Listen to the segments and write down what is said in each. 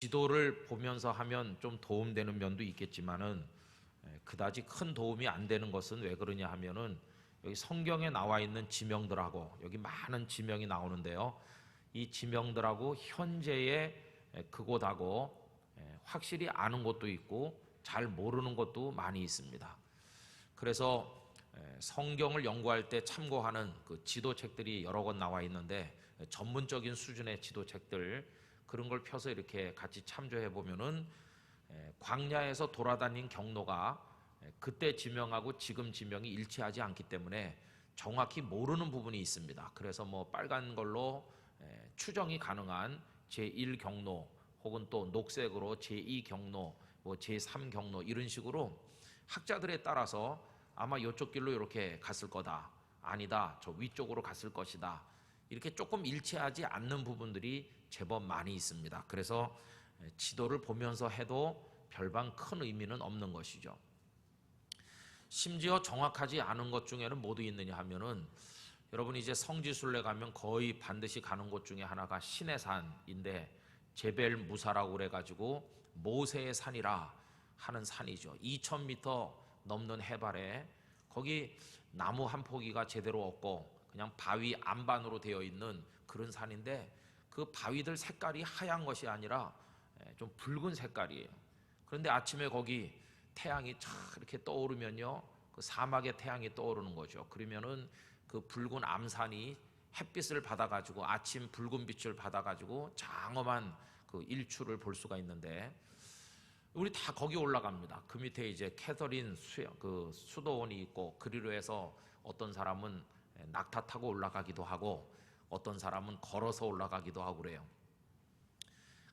지도를 보면서 하면 좀 도움되는 면도 있겠지만은 그다지 큰 도움이 안 되는 것은 왜 그러냐 하면은 여기 성경에 나와 있는 지명들하고 여기 많은 지명이 나오는데요. 이 지명들하고 현재의 그곳하고 확실히 아는 것도 있고 잘 모르는 것도 많이 있습니다. 그래서 성경을 연구할 때 참고하는 그 지도책들이 여러 권 나와 있는데 전문적인 수준의 지도책들 그런 걸 펴서 이렇게 같이 참조해 보면은 광야에서 돌아다닌 경로가 그때 지명하고 지금 지명이 일치하지 않기 때문에 정확히 모르는 부분이 있습니다. 그래서 뭐 빨간 걸로 추정이 가능한 제1경로 혹은 또 녹색으로 제2경로, 뭐 제3경로 이런 식으로 학자들에 따라서 아마 이쪽 길로 이렇게 갔을 거다. 아니다. 저 위쪽으로 갔을 것이다. 이렇게 조금 일치하지 않는 부분들이 제법 많이 있습니다. 그래서 지도를 보면서 해도 별반 큰 의미는 없는 것이죠. 심지어 정확하지 않은 것 중에는 뭐도 있느냐 하면은 여러분이 이제 성지순례 가면 거의 반드시 가는 곳 중에 하나가 시내산인데 제벨 무사라고 그래가지고 모세의 산이라 하는 산이죠. 2000m 넘는 해발에 거기 나무 한 포기가 제대로 없고 그냥 바위 안반으로 되어 있는 그런 산인데 그 바위들 색깔이 하얀 것이 아니라 좀 붉은 색깔이에요. 그런데 아침에 거기 태양이 쫙 이렇게 떠오르면요, 그 사막의 태양이 떠오르는 거죠. 그러면은 그 붉은 암산이 햇빛을 받아가지고 아침 붉은 빛을 받아가지고 장엄한 그 일출을 볼 수가 있는데 우리 다 거기 올라갑니다. 그 밑에 이제 캐서린 그 수도원이 있고 그리로 해서 어떤 사람은 낙타 타고 올라가기도 하고 어떤 사람은 걸어서 올라가기도 하고 그래요.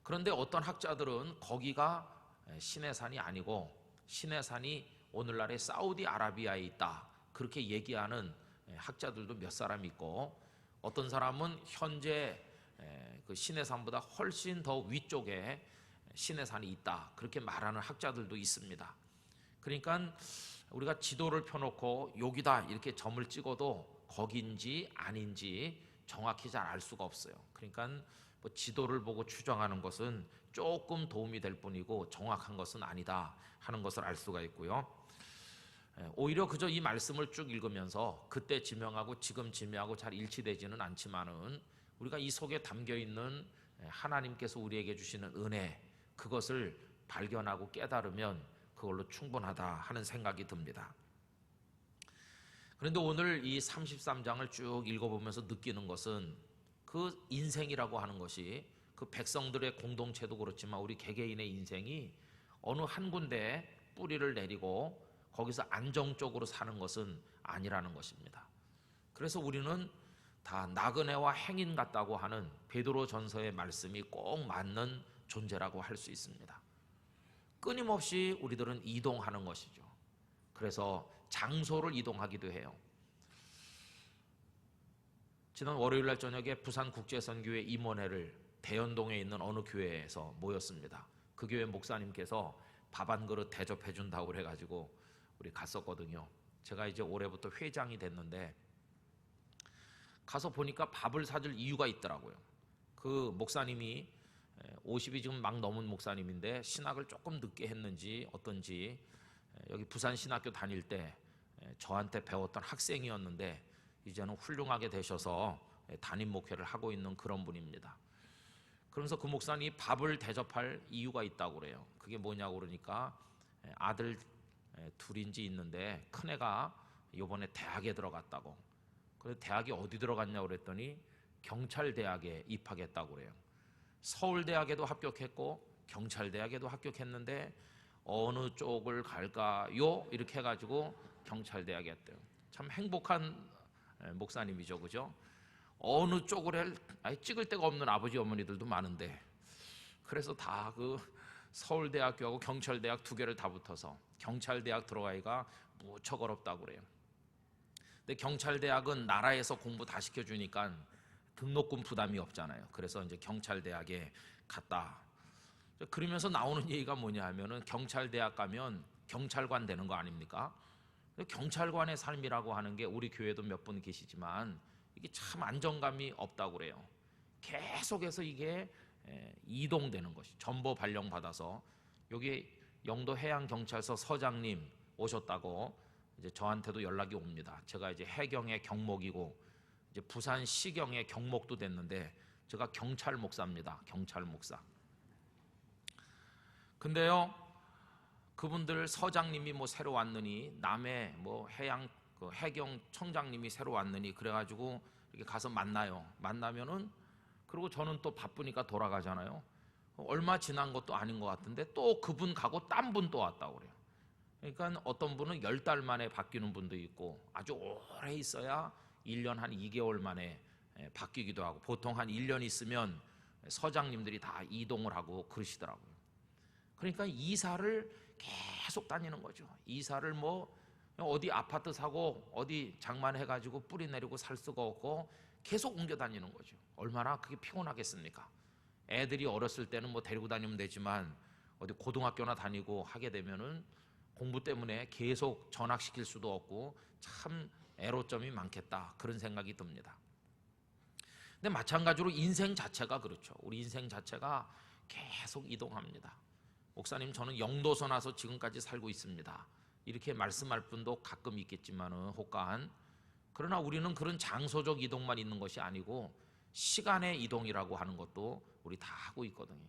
그런데 어떤 학자들은 거기가 시내산이 아니고 시내산이 오늘날의 사우디아라비아에 있다 그렇게 얘기하는 학자들도 몇 사람 있고 어떤 사람은 현재 그 시내산보다 훨씬 더 위쪽에 시내산이 있다 그렇게 말하는 학자들도 있습니다. 그러니까 우리가 지도를 펴놓고 여기다 이렇게 점을 찍어도 거기인지 아닌지 정확히 잘 알 수가 없어요. 그러니까 뭐 지도를 보고 추정하는 것은 조금 도움이 될 뿐이고 정확한 것은 아니다 하는 것을 알 수가 있고요. 오히려 그저 이 말씀을 쭉 읽으면서 그때 지명하고 지금 지명하고 잘 일치되지는 않지만은 우리가 이 속에 담겨 있는 하나님께서 우리에게 주시는 은혜 그것을 발견하고 깨달으면 그걸로 충분하다 하는 생각이 듭니다. 그런데 오늘 이 33장을 쭉 읽어보면서 느끼는 것은 그 인생이라고 하는 것이 그 백성들의 공동체도 그렇지만 우리 개개인의 인생이 어느 한 군데에 뿌리를 내리고 거기서 안정적으로 사는 것은 아니라는 것입니다. 그래서 우리는 다 나그네와 행인 같다고 하는 베드로 전서의 말씀이 꼭 맞는 존재라고 할 수 있습니다. 끊임없이 우리들은 이동하는 것이죠. 그래서 장소를 이동하기도 해요. 지난 월요일날 저녁에 부산국제선교회 임원회를 대연동에 있는 어느 교회에서 모였습니다. 그 교회 목사님께서 밥 한 그릇 대접해 준다고 그래가지고 우리 갔었거든요. 제가 이제 올해부터 회장이 됐는데 가서 보니까 밥을 사줄 이유가 있더라고요. 그 목사님이 50이 지금 막 넘은 목사님인데 신학을 조금 늦게 했는지 어떤지 여기 부산신학교 다닐 때 저한테 배웠던 학생이었는데 이제는 훌륭하게 되셔서 담임 목회를 하고 있는 그런 분입니다. 그러면서 그 목사님이 밥을 대접할 이유가 있다고 그래요. 그게 뭐냐고 그러니까 아들 둘인지 있는데 큰애가 이번에 대학에 들어갔다고. 그래서 대학이 어디 들어갔냐고 그랬더니 경찰대학에 입학했다고 그래요. 서울대학에도 합격했고 경찰대학에도 합격했는데 어느 쪽을 갈까요? 이렇게 해가지고 경찰대학에 했대요. 참 행복한 목사님이죠, 그죠? 어느 쪽을 아예 찍을 데가 없는 아버지 어머니들도 많은데 그래서 다 그 서울대학교하고 경찰대학 두 개를 다 붙어서 경찰대학 들어가기가 무척 어렵다고 그래요. 근데 경찰대학은 나라에서 공부 다 시켜주니까 등록금 부담이 없잖아요. 그래서 이제 경찰대학에 갔다. 그러면서 나오는 얘기가 뭐냐 하면은 경찰대학 가면 경찰관 되는 거 아닙니까? 경찰관의 삶이라고 하는 게 우리 교회도 몇 분 계시지만 이게 참 안정감이 없다고 그래요. 계속해서 이게 이동되는 것이 전보 발령 받아서 여기 영도 해양경찰서 서장님 오셨다고 이제 저한테도 연락이 옵니다. 제가 이제 해경의 경목이고 이제 부산 시경의 경목도 됐는데 제가 경찰 목사입니다. 경찰 목사. 근데요, 그분들 서장님이 뭐 새로 왔느니 남해 뭐 해경 청장님이 새로 왔느니 그래가지고 이렇게 가서 만나요. 만나면은 그리고 저는 또 바쁘니까 돌아가잖아요. 얼마 지난 것도 아닌 것 같은데 또 그분 가고 딴 분 또 왔다고 그래요. 그러니까 어떤 분은 10달 만에 바뀌는 분도 있고 아주 오래 있어야 1년 한 2개월 만에 바뀌기도 하고 보통 한 1년 있으면 서장님들이 다 이동을 하고 그러시더라고요. 그러니까 이사를 계속 다니는 거죠. 이사를 뭐 어디 아파트 사고 어디 장만해가지고 뿌리 내리고 살 수가 없고 계속 옮겨 다니는 거죠. 얼마나 그게 피곤하겠습니까? 애들이 어렸을 때는 뭐 데리고 다니면 되지만 어디 고등학교나 다니고 하게 되면은 공부 때문에 계속 전학시킬 수도 없고 참 애로점이 많겠다 그런 생각이 듭니다. 근데 마찬가지로 인생 자체가 그렇죠. 우리 인생 자체가 계속 이동합니다. 목사님 저는 영도서 나서 지금까지 살고 있습니다. 이렇게 말씀할 분도 가끔 있겠지만은 혹간 그러나 우리는 그런 장소적 이동만 있는 것이 아니고 시간의 이동이라고 하는 것도 우리 다 하고 있거든요.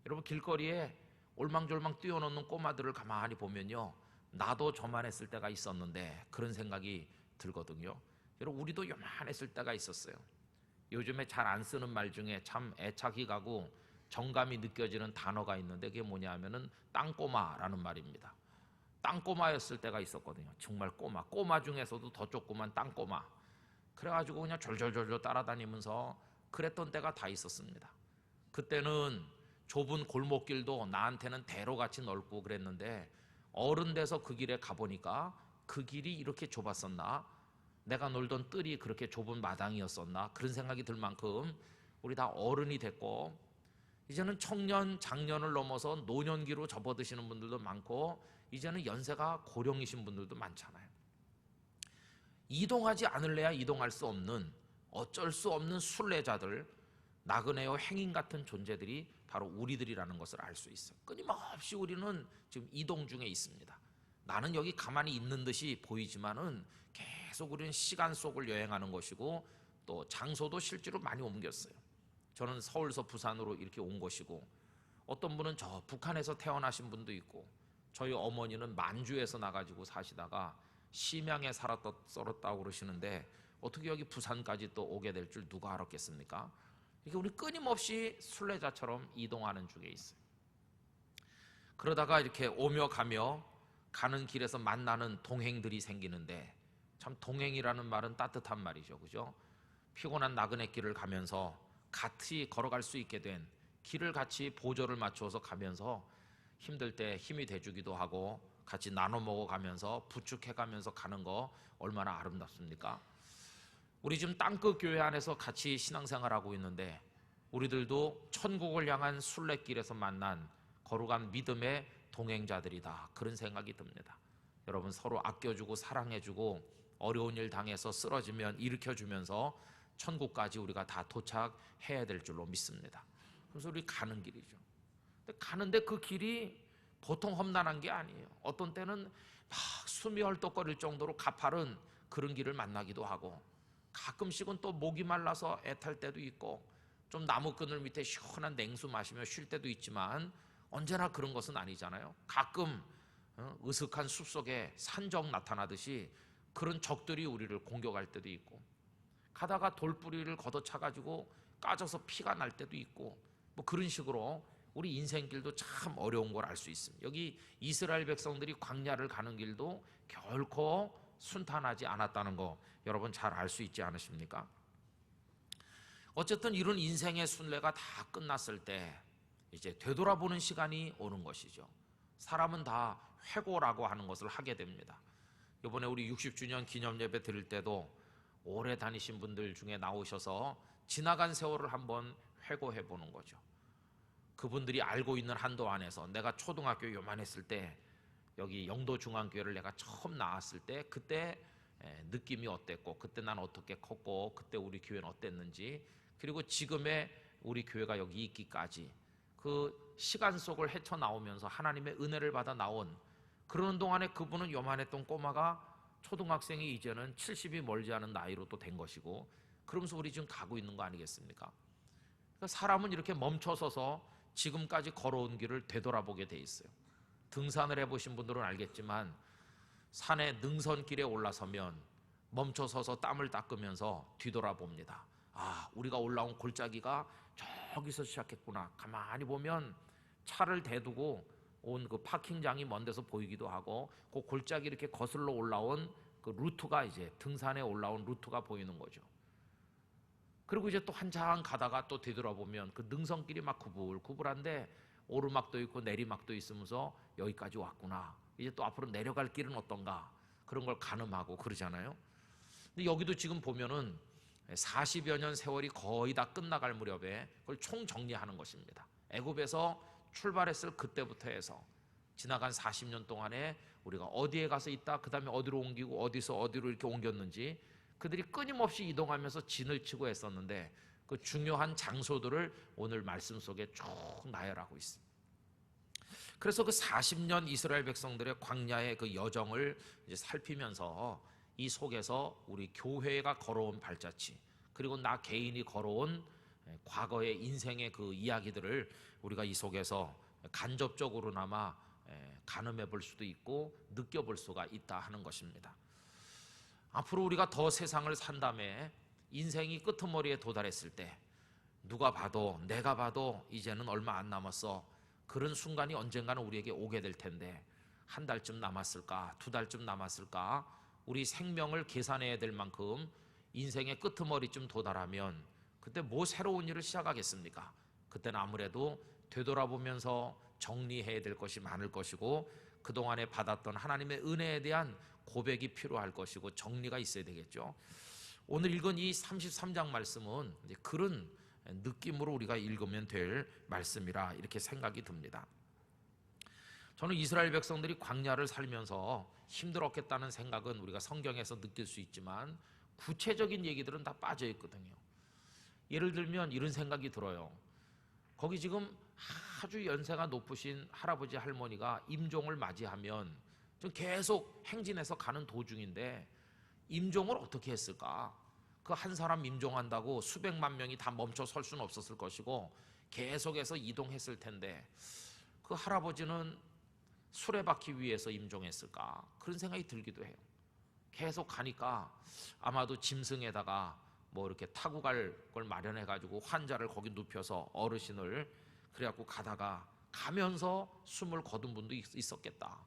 여러분 길거리에 올망졸망 뛰어노는 꼬마들을 가만히 보면요, 나도 저만했을 때가 있었는데 그런 생각이 들거든요. 여러분 우리도 요만했을 때가 있었어요. 요즘에 잘 안 쓰는 말 중에 참 애착이 가고 정감이 느껴지는 단어가 있는데 그게 뭐냐 하면은 땅꼬마라는 말입니다. 땅꼬마였을 때가 있었거든요. 정말 꼬마 중에서도 더 조그만 땅꼬마. 그래가지고 그냥 졸졸졸졸 따라다니면서 그랬던 때가 다 있었습니다. 그때는 좁은 골목길도 나한테는 대로같이 넓고 그랬는데 어른 돼서 그 길에 가보니까 그 길이 이렇게 좁았었나? 내가 놀던 뜰이 그렇게 좁은 마당이었었나? 그런 생각이 들 만큼 우리 다 어른이 됐고 이제는 청년, 장년을 넘어서 노년기로 접어드시는 분들도 많고 이제는 연세가 고령이신 분들도 많잖아요. 이동하지 않을래야 이동할 수 없는 어쩔 수 없는 순례자들, 나그네요 행인 같은 존재들이 바로 우리들이라는 것을 알 수 있어요. 끊임없이 우리는 지금 이동 중에 있습니다. 나는 여기 가만히 있는 듯이 보이지만은 계속 우리는 시간 속을 여행하는 것이고 또 장소도 실제로 많이 옮겼어요. 저는 서울서 부산으로 이렇게 온 것이고 어떤 분은 저 북한에서 태어나신 분도 있고 저희 어머니는 만주에서 나가지고 사시다가 심양에 썰었다고 그러시는데 어떻게 여기 부산까지 또 오게 될 줄 누가 알았겠습니까? 이게 우리 끊임없이 순례자처럼 이동하는 중에 있어요. 그러다가 이렇게 오며 가며 가는 길에서 만나는 동행들이 생기는데 참 동행이라는 말은 따뜻한 말이죠. 그죠? 피곤한 나그네 길을 가면서 같이 걸어갈 수 있게 된 길을 같이 보조를 맞추어서 가면서 힘들 때 힘이 돼주기도 하고 같이 나눠 먹어가면서 부축해가면서 가는 거 얼마나 아름답습니까? 우리 지금 땅끝 교회 안에서 같이 신앙생활하고 있는데 우리들도 천국을 향한 순례길에서 만난 거룩한 믿음의 동행자들이다 그런 생각이 듭니다. 여러분 서로 아껴주고 사랑해주고 어려운 일 당해서 쓰러지면 일으켜주면서 천국까지 우리가 다 도착해야 될 줄로 믿습니다. 그래서 우리 가는 길이죠. 근데 가는데 그 길이 보통 험난한 게 아니에요. 어떤 때는 막 숨이 헐떡거릴 정도로 가파른 그런 길을 만나기도 하고 가끔씩은 또 목이 말라서 애탈 때도 있고 좀 나무 그늘 밑에 시원한 냉수 마시며 쉴 때도 있지만 언제나 그런 것은 아니잖아요. 가끔 으슥한 숲속에 산적 나타나듯이 그런 적들이 우리를 공격할 때도 있고 가다가 돌뿌리를 걷어차가지고 까져서 피가 날 때도 있고 뭐 그런 식으로 우리 인생길도 참 어려운 걸 알 수 있습니다. 여기 이스라엘 백성들이 광야를 가는 길도 결코 순탄하지 않았다는 거 여러분 잘 알 수 있지 않으십니까? 어쨌든 이런 인생의 순례가 다 끝났을 때 이제 되돌아보는 시간이 오는 것이죠. 사람은 다 회고라고 하는 것을 하게 됩니다. 이번에 우리 60주년 기념 예배 드릴 때도 오래 다니신 분들 중에 나오셔서 지나간 세월을 한번 회고해 보는 거죠. 그분들이 알고 있는 한도 안에서 내가 초등학교 요만했을 때 여기 영도중앙교회를 내가 처음 나왔을 때 그때 느낌이 어땠고 그때 난 어떻게 컸고 그때 우리 교회는 어땠는지 그리고 지금의 우리 교회가 여기 있기까지 그 시간 속을 헤쳐나오면서 하나님의 은혜를 받아 나온, 그러는 동안에 그분은 요만했던 꼬마가 초등학생이 이제는 70이 멀지 않은 나이로 또 된 것이고, 그러면서 우리 지금 가고 있는 거 아니겠습니까? 그러니까 사람은 이렇게 멈춰서서 지금까지 걸어온 길을 되돌아보게 돼 있어요. 등산을 해보신 분들은 알겠지만 산의 능선길에 올라서면 멈춰서서 땀을 닦으면서 뒤돌아봅니다. 아, 우리가 올라온 골짜기가 저기서 시작했구나. 가만히 보면 차를 대두고 온 그 파킹장이 먼 데서 보이기도 하고, 그 골짜기 이렇게 거슬러 올라온 그 루트가, 이제 등산에 올라온 루트가 보이는 거죠. 그리고 이제 또 한참 가다가 또 뒤돌아보면 그 능선길이 막 구불구불한데 오르막도 있고 내리막도 있으면서 여기까지 왔구나. 이제 또 앞으로 내려갈 길은 어떤가, 그런 걸 가늠하고 그러잖아요. 근데 여기도 지금 보면은 40여 년 세월이 거의 다 끝나갈 무렵에 그걸 총정리하는 것입니다. 애굽에서 출발했을 그때부터 해서 지나간 40년 동안에 우리가 어디에 가서 있다, 그 다음에 어디로 옮기고 어디서 어디로 이렇게 옮겼는지 그들이 끊임없이 이동하면서 진을 치고 했었는데, 그 중요한 장소들을 오늘 말씀 속에 쭉 나열하고 있습니다. 그래서 그 40년 이스라엘 백성들의 광야의 그 여정을 이제 살피면서 이 속에서 우리 교회가 걸어온 발자취, 그리고 나 개인이 걸어온 과거의 인생의 그 이야기들을 우리가 이 속에서 간접적으로나마 가늠해 볼 수도 있고 느껴볼 수가 있다 하는 것입니다. 앞으로 우리가 더 세상을 산 다음에 인생이 끄트머리에 도달했을 때 누가 봐도, 내가 봐도 이제는 얼마 안 남았어, 그런 순간이 언젠가는 우리에게 오게 될 텐데, 한 달쯤 남았을까, 두 달쯤 남았을까, 우리 생명을 계산해야 될 만큼 인생의 끄트머리쯤 도달하면 그때 뭐 새로운 일을 시작하겠습니까? 그때는 아무래도 되돌아보면서 정리해야 될 것이 많을 것이고, 그동안에 받았던 하나님의 은혜에 대한 고백이 필요할 것이고 정리가 있어야 되겠죠. 오늘 읽은 이 33장 말씀은 이제 그런 느낌으로 우리가 읽으면 될 말씀이라 이렇게 생각이 듭니다. 저는 이스라엘 백성들이 광야를 살면서 힘들었겠다는 생각은 우리가 성경에서 느낄 수 있지만 구체적인 얘기들은 다 빠져 있거든요. 예를 들면 이런 생각이 들어요. 거기 지금 아주 연세가 높으신 할아버지 할머니가 임종을 맞이하면 좀 계속 행진해서 가는 도중인데 임종을 어떻게 했을까? 그 한 사람 임종한다고 수백만 명이 다 멈춰 설 수는 없었을 것이고 계속해서 이동했을 텐데, 그 할아버지는 수레바퀴 위에서 임종했을까? 그런 생각이 들기도 해요. 계속 가니까 아마도 짐승에다가 뭐 이렇게 타고 갈 걸 마련해 가지고 환자를 거기 눕혀서 어르신을, 그래갖고 가면서 숨을 거둔 분도 있었겠다.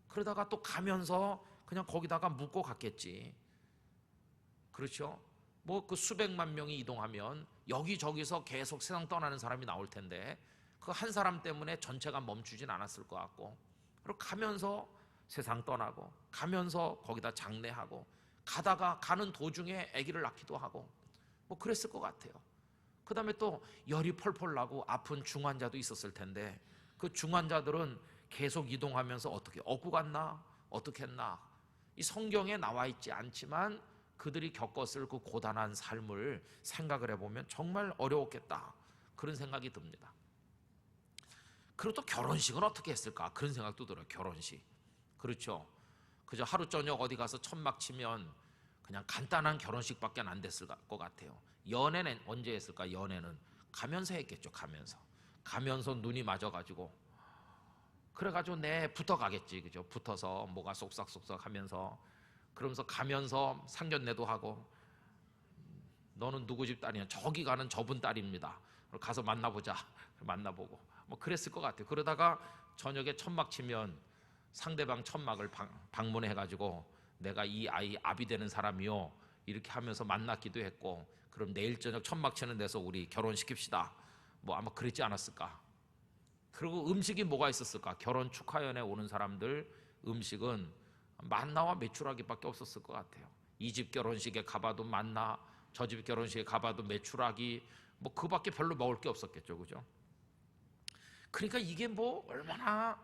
그러다가 또 가면서 그냥 거기다가 묻고 갔겠지. 그렇죠? 뭐 그 수백만 명이 이동하면 여기저기서 계속 세상 떠나는 사람이 나올 텐데 그 한 사람 때문에 전체가 멈추진 않았을 것 같고, 그리고 가면서 세상 떠나고 가면서 거기다 장례하고 가다가 가는 도중에 아기를 낳기도 하고 뭐 그랬을 것 같아요. 그 다음에 또 열이 펄펄 나고 아픈 중환자도 있었을 텐데 그 중환자들은 계속 이동하면서 어떻게 얻고 갔나 어떻게 했나, 이 성경에 나와 있지 않지만 그들이 겪었을 그 고단한 삶을 생각을 해보면 정말 어려웠겠다, 그런 생각이 듭니다. 그리고 또 결혼식은 어떻게 했을까, 그런 생각도 들어요. 결혼식, 그렇죠? 그저 하루 저녁 어디 가서 천막 치면 그냥 간단한 결혼식밖에 안 됐을 것 같아요. 연애는 언제 했을까? 연애는 가면서 했겠죠. 가면서 눈이 맞아가지고, 그래가지고 붙어 가겠지, 그죠? 붙어서 뭐가 쏙싹쏙싹 하면서, 그러면서 가면서 상견례도 하고, 너는 누구 집 딸이냐? 저기 가는 저분 딸입니다. 가서 만나보자. 만나보고 뭐 그랬을 것 같아요. 그러다가 저녁에 천막 치면 상대방 천막을 방문해가지고 내가 이 아이 아비 되는 사람이요, 이렇게 하면서 만났기도 했고, 그럼 내일 저녁 천막 치는 데서 우리 결혼시킵시다, 뭐 아마 그랬지 않았을까. 그리고 음식이 뭐가 있었을까? 결혼 축하연에 오는 사람들 음식은 만나와 메추라기밖에 없었을 것 같아요. 이 집 결혼식에 가봐도 만나, 저 집 결혼식에 가봐도 메추라기, 뭐 그밖에 별로 먹을 게 없었겠죠, 그죠? 그러니까 이게 뭐 얼마나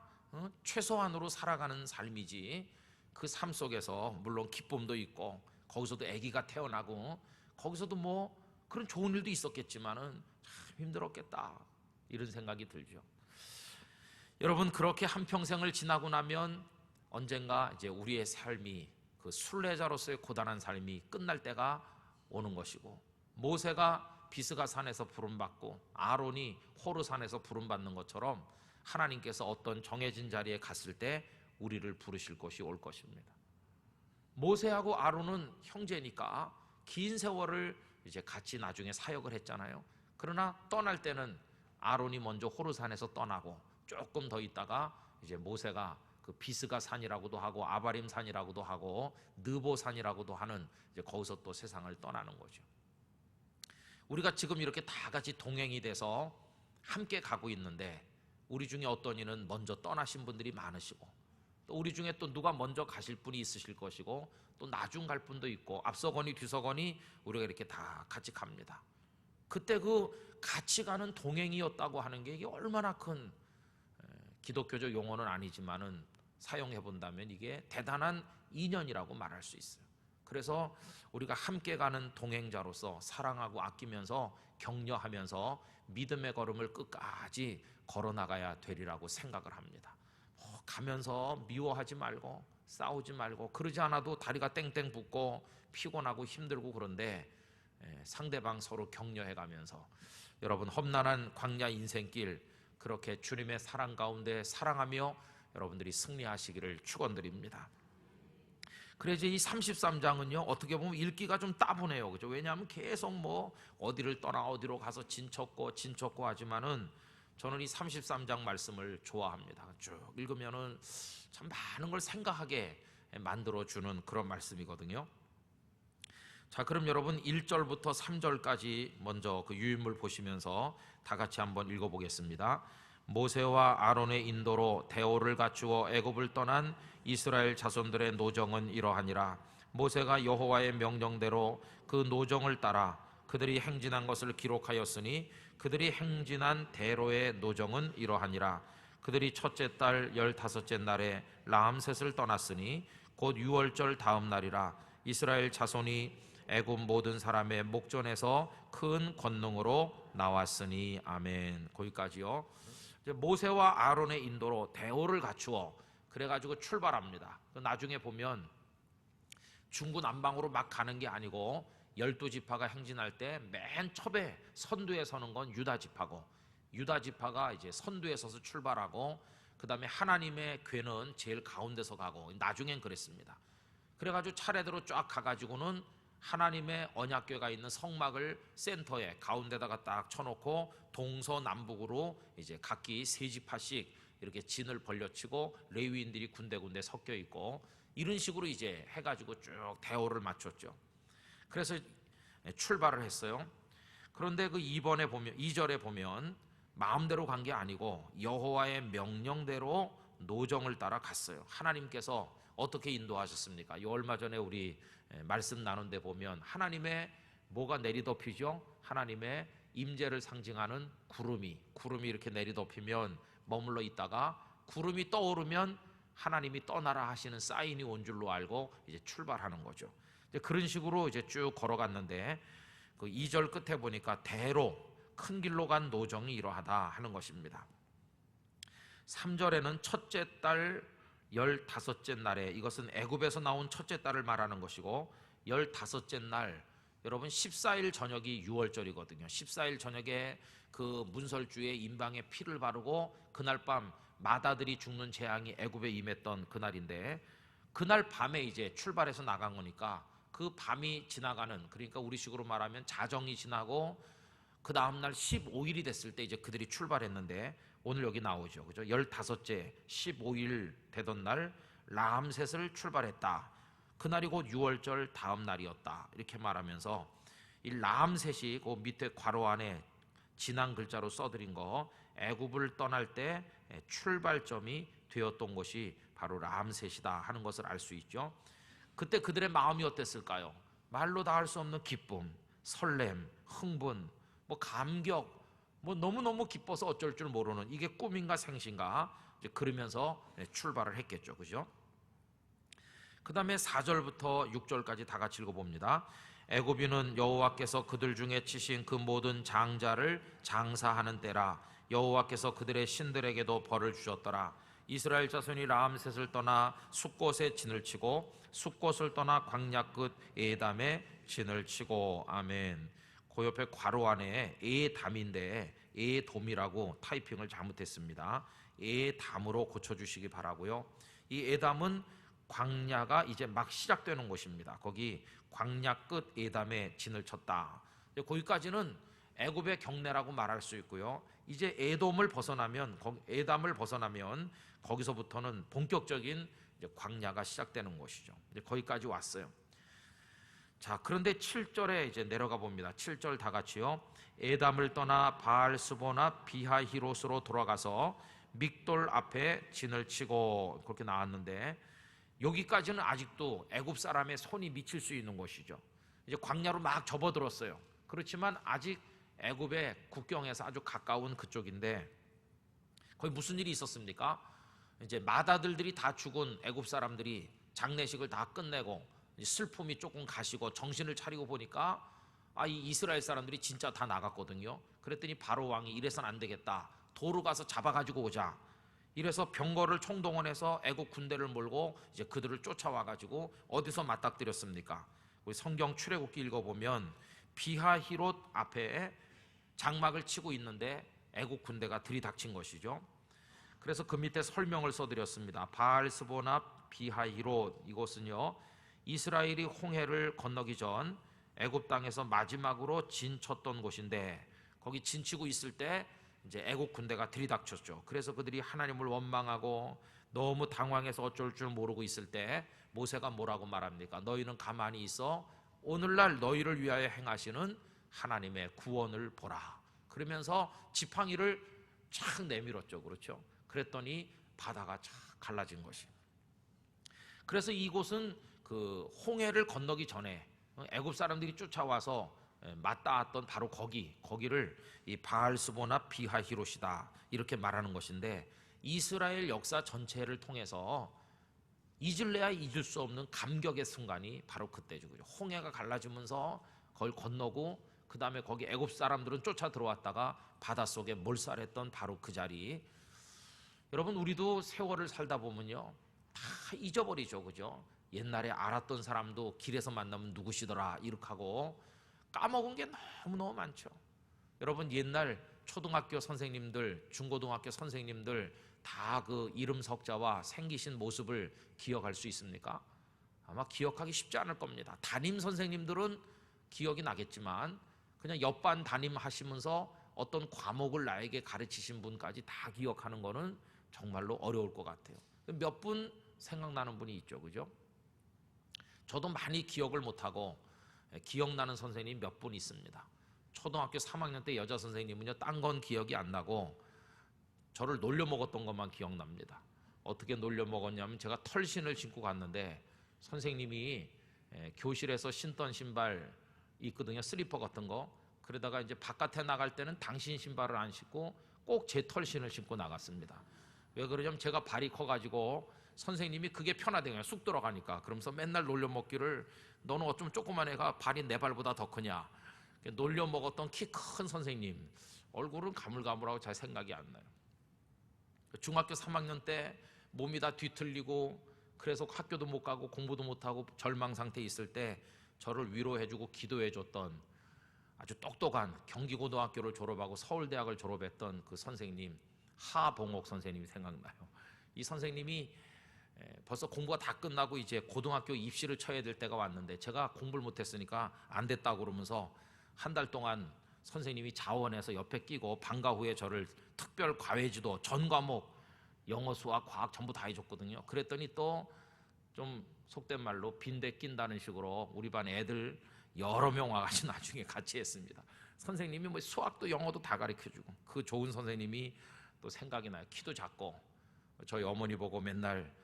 최소한으로 살아가는 삶이지. 그 삶 속에서 물론 기쁨도 있고 거기서도 아기가 태어나고 거기서도 뭐 그런 좋은 일도 있었겠지만은 힘들었겠다 이런 생각이 들죠. 여러분, 그렇게 한평생을 지나고 나면 언젠가 이제 우리의 삶이 그 순례자로서의 고단한 삶이 끝날 때가 오는 것이고, 모세가 비스가산에서 부름받고 아론이 호르산에서 부름받는 것처럼 하나님께서 어떤 정해진 자리에 갔을 때 우리를 부르실 것이 올 것입니다. 모세하고 아론은 형제니까 긴 세월을 이제 같이 나중에 사역을 했잖아요. 그러나 떠날 때는 아론이 먼저 호르산에서 떠나고 조금 더 있다가 이제 모세가 그 비스가 산이라고도 하고 아바림 산이라고도 하고 느보 산이라고도 하는 이제 거기서 또 세상을 떠나는 거죠. 우리가 지금 이렇게 다 같이 동행이 돼서 함께 가고 있는데, 우리 중에 어떤 이는 먼저 떠나신 분들이 많으시고, 또 우리 중에 또 누가 먼저 가실 분이 있으실 것이고, 또 나중 갈 분도 있고, 앞서거니 뒤서거니 우리가 이렇게 다 같이 갑니다. 그때 그 같이 가는 동행이었다고 하는 게 이게 얼마나 큰, 기독교적 용어는 아니지만은 사용해 본다면 이게 대단한 인연이라고 말할 수 있어요. 그래서 우리가 함께 가는 동행자로서 사랑하고 아끼면서 격려하면서 믿음의 걸음을 끝까지 걸어나가야 되리라고 생각을 합니다. 가면서 미워하지 말고 싸우지 말고, 그러지 않아도 다리가 땡땡 붓고 피곤하고 힘들고 그런데 상대방 서로 격려해 가면서 여러분, 험난한 광야 인생길 그렇게 주님의 사랑 가운데 사랑하며 여러분들이 승리하시기를 축원드립니다. 그래서 이 33장은요 어떻게 보면 읽기가 좀 따분해요, 그죠? 왜냐하면 계속 뭐 어디를 떠나 어디로 가서 진쳤고 하지만은 저는 이 33장 말씀을 좋아합니다. 쭉 읽으면은 참 많은 걸 생각하게 만들어주는 그런 말씀이거든요. 자, 그럼 여러분 1절부터 3절까지 먼저 그 유인물 보시면서 다 같이 한번 읽어보겠습니다. 모세와 아론의 인도로 대오를 갖추어 애굽을 떠난 이스라엘 자손들의 노정은 이러하니라. 모세가 여호와의 명령대로 그 노정을 따라 그들이 행진한 것을 기록하였으니 그들이 행진한 대로의 노정은 이러하니라. 그들이 첫째 달 15째 날에 라암셋을 떠났으니 곧 6월절 다음 날이라. 이스라엘 자손이 애굽 모든 사람의 목전에서 큰 권능으로 나왔으니. 아멘. 거기까지요. 이제 모세와 아론의 인도로 대오를 갖추어 그래가지고 출발합니다. 나중에 보면 중구난방으로 막 가는 게 아니고 12지파가 행진할 때 맨 첩에 선두에 서는 건 유다지파고, 유다지파가 이제 선두에 서서 출발하고, 그 다음에 하나님의 궤는 제일 가운데서 가고, 나중엔 그랬습니다. 그래가지고 차례대로 쫙 가가지고는 하나님의 언약궤가 있는 성막을 센터에 가운데다가 딱 쳐놓고 동서남북으로 이제 각기 3지파씩 이렇게 진을 벌려치고 레위인들이 군데군데 섞여 있고, 이런 식으로 이제 해가지고 쭉 대오를 맞췄죠. 그래서 출발을 했어요. 그런데 그 2절에 보면 마음대로 간 게 아니고 여호와의 명령대로 노정을 따라 갔어요. 하나님께서 어떻게 인도하셨습니까? 얼마 전에 우리 말씀 나눈 데 보면 하나님의 뭐가 내리덮이죠? 하나님의 임재를 상징하는 구름이 이렇게 내리덮이면 머물러 있다가 구름이 떠오르면 하나님이 떠나라 하시는 사인이 온 줄로 알고 이제 출발하는 거죠. 이제 그런 식으로 이제 쭉 걸어갔는데 그 2절 끝에 보니까 대로 큰 길로 간 노정이 이러하다 하는 것입니다. 3절에는 첫째 달 15째 날에, 이것은 애굽에서 나온 첫째 달을 말하는 것이고, 15째 날, 여러분 14일 저녁이 6월절이거든요. 14일 저녁에 그 문설주의 임방에 피를 바르고 그날 밤 마다들이 죽는 재앙이 애굽에 임했던 그날인데, 그날 밤에 이제 출발해서 나간 거니까 그 밤이 지나가는, 그러니까 우리식으로 말하면 자정이 지나고 그 다음날 15일이 됐을 때 이제 그들이 출발했는데, 오늘 여기 나오죠, 그죠? 15째 15일 되던 날 라암셋을 출발했다. 그날이 곧 6월절 다음 날이었다. 이렇게 말하면서 이 라암셋이 그 밑에 괄호 안에 진한 글자로 써드린 거, 애굽을 떠날 때 출발점이 되었던 것이 바로 라암셋이다 하는 것을 알 수 있죠. 그때 그들의 마음이 어땠을까요? 말로 다 할 수 없는 기쁨, 설렘, 흥분, 뭐 감격, 뭐 너무너무 기뻐서 어쩔 줄 모르는, 이게 꿈인가 생신가 이제 그러면서 출발을 했겠죠, 그죠? 그 다음에 4절부터 6절까지 다 같이 읽어봅니다. 애굽인은 여호와께서 그들 중에 치신 그 모든 장자를 장사하는 때라. 여호와께서 그들의 신들에게도 벌을 주셨더라. 이스라엘 자손이 라암셋을 떠나 숫곳에 진을 치고 숫곳을 떠나 광야 끝 에담에 진을 치고. 아멘. 그 옆에 괄호 안에 에담인데 에돔이라고 타이핑을 잘못했습니다. 에담으로 고쳐주시기 바라고요. 이 에담은 광야가 이제 막 시작되는 곳입니다. 거기 광야 끝 에담에 진을 쳤다. 거기까지는 애굽의 경내라고 말할 수 있고요. 이제 에돔을 벗어나면, 에담을 벗어나면 거기서부터는 본격적인 이제 광야가 시작되는 것이죠. 이제 거기까지 왔어요. 자, 그런데 7절에 이제 내려가 봅니다. 7절 다 같이요. 에담을 떠나 바알스보나 비하히롯으로 돌아가서 믹돌 앞에 진을 치고, 그렇게 나왔는데 여기까지는 아직도 애굽 사람의 손이 미칠 수 있는 곳이죠. 이제 광야로 막 접어들었어요. 그렇지만 아직 애굽의 국경에서 아주 가까운 그쪽인데, 거기 무슨 일이 있었습니까? 이제 맏아들들이 다 죽은 애굽 사람들이 장례식을 다 끝내고 슬픔이 조금 가시고 정신을 차리고 보니까 이 이스라엘 사람들이 진짜 다 나갔거든요. 그랬더니 바로 왕이 이래서는 안 되겠다, 도로 가서 잡아가지고 오자. 이래서 병거를 총동원해서 애국 군대를 몰고 이제 그들을 쫓아와가지고 어디서 맞닥뜨렸습니까? 우리 성경 출애굽기 읽어보면 비하히롯 앞에 장막을 치고 있는데 애국 군대가 들이닥친 것이죠. 그래서 그 밑에 설명을 써드렸습니다. 바알스보나 비하히롯, 이곳은요 이스라엘이 홍해를 건너기 전 애굽 땅에서 마지막으로 진쳤던 곳인데, 거기 진치고 있을 때 이제 애국 군대가 들이닥쳤죠. 그래서 그들이 하나님을 원망하고 너무 당황해서 어쩔 줄 모르고 있을 때 모세가 뭐라고 말합니까? 너희는 가만히 있어 오늘날 너희를 위하여 행하시는 하나님의 구원을 보라. 그러면서 지팡이를 쫙 내밀었죠. 그렇죠? 그랬더니 바다가 쫙 갈라진 것입니다. 그래서 이곳은 그 홍해를 건너기 전에 애굽 사람들이 쫓아와서 맞닿았던 바로 거기를 이 바알스보나 비하히롯이다 이렇게 말하는 것인데, 이스라엘 역사 전체를 통해서 잊을래야 잊을 수 없는 감격의 순간이 바로 그때죠. 홍해가 갈라지면서 그걸 건너고 그 다음에 거기 애굽 사람들은 쫓아 들어왔다가 바닷속에 몰살했던 바로 그 자리. 여러분, 우리도 세월을 살다 보면요 다 잊어버리죠. 그죠? 옛날에 알았던 사람도 길에서 만나면 누구시더라 이렇게 하고 까먹은 게 너무너무 많죠. 여러분, 옛날 초등학교 선생님들, 중고등학교 선생님들 다 그 이름 석자와 생기신 모습을 기억할 수 있습니까? 아마 기억하기 쉽지 않을 겁니다. 담임 선생님들은 기억이 나겠지만 그냥 옆반 담임 하시면서 어떤 과목을 나에게 가르치신 분까지 다 기억하는 거는 정말로 어려울 것 같아요. 몇 분 생각나는 분이 있죠. 그죠? 저도 많이 기억을 못하고 기억나는 선생님이 몇 분 있습니다. 초등학교 3학년 때 여자 선생님은요 딴 건 기억이 안 나고 저를 놀려먹었던 것만 기억납니다. 어떻게 놀려먹었냐면, 제가 털신을 신고 갔는데 선생님이 교실에서 신던 신발 있거든요, 슬리퍼 같은 거. 그러다가 이제 바깥에 나갈 때는 당신 신발을 안 신고 꼭 제 털신을 신고 나갔습니다. 왜 그러냐면 제가 발이 커가지고 선생님이 그게 편하대요. 쑥 들어가니까. 그러면서 맨날 놀려먹기를, 너는 어쩜 조그만 애가 발이 내 발보다 더 크냐. 놀려먹었던 키 큰 선생님, 얼굴은 가물가물하고 잘 생각이 안 나요. 중학교 3학년 때 몸이 다 뒤틀리고 그래서 학교도 못 가고 공부도 못하고 절망 상태에 있을 때 저를 위로해주고 기도해줬던 아주 똑똑한 경기고등학교를 졸업하고 서울대학을 졸업했던 그 선생님, 하봉옥 선생님이 생각나요. 이 선생님이 벌써 공부가 다 끝나고 이제 고등학교 입시를 쳐야 될 때가 왔는데 제가 공부를 못했으니까 안 됐다고 그러면서 한 달 동안 선생님이 자원해서 옆에 끼고 방과 후에 저를 특별 과외지도 전 과목 영어, 수학, 과학 전부 다 해줬거든요. 그랬더니 또 좀 속된 말로 빈대 낀다는 식으로 우리 반 애들 여러 명 와가지고 나중에 같이 했습니다. 선생님이 뭐 수학도 영어도 다 가르쳐주고 그 좋은 선생님이 또 생각이 나요. 키도 작고 저희 어머니 보고 맨날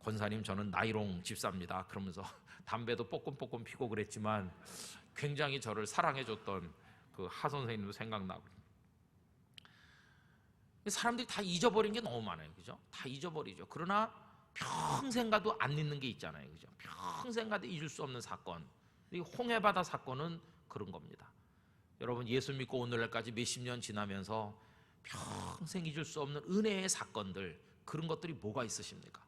권사님 저는 나이롱 집사입니다 그러면서 담배도 뽀끔뽀끔 피고 그랬지만 굉장히 저를 사랑해줬던 그 하 선생님도 생각나고. 사람들이 다 잊어버린 게 너무 많아요. 그죠? 다 잊어버리죠. 그러나 평생 가도 안 잊는 게 있잖아요. 그죠? 평생 가도 잊을 수 없는 사건. 이 홍해바다 사건은 그런 겁니다. 여러분, 예수 믿고 오늘날까지 몇십 년 지나면서 평생 잊을 수 없는 은혜의 사건들, 그런 것들이 뭐가 있으십니까?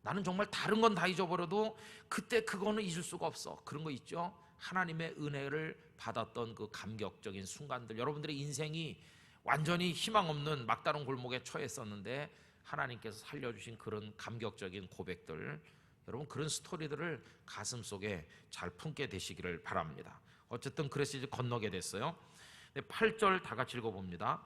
나는 정말 다른 건 다 잊어버려도 그때 그거는 잊을 수가 없어. 그런 거 있죠? 하나님의 은혜를 받았던 그 감격적인 순간들. 여러분들의 인생이 완전히 희망 없는 막다른 골목에 처했었는데 하나님께서 살려주신 그런 감격적인 고백들, 여러분 그런 스토리들을 가슴속에 잘 품게 되시기를 바랍니다. 어쨌든 그래서 이제 건너게 됐어요. 8절 다 같이 읽어봅니다.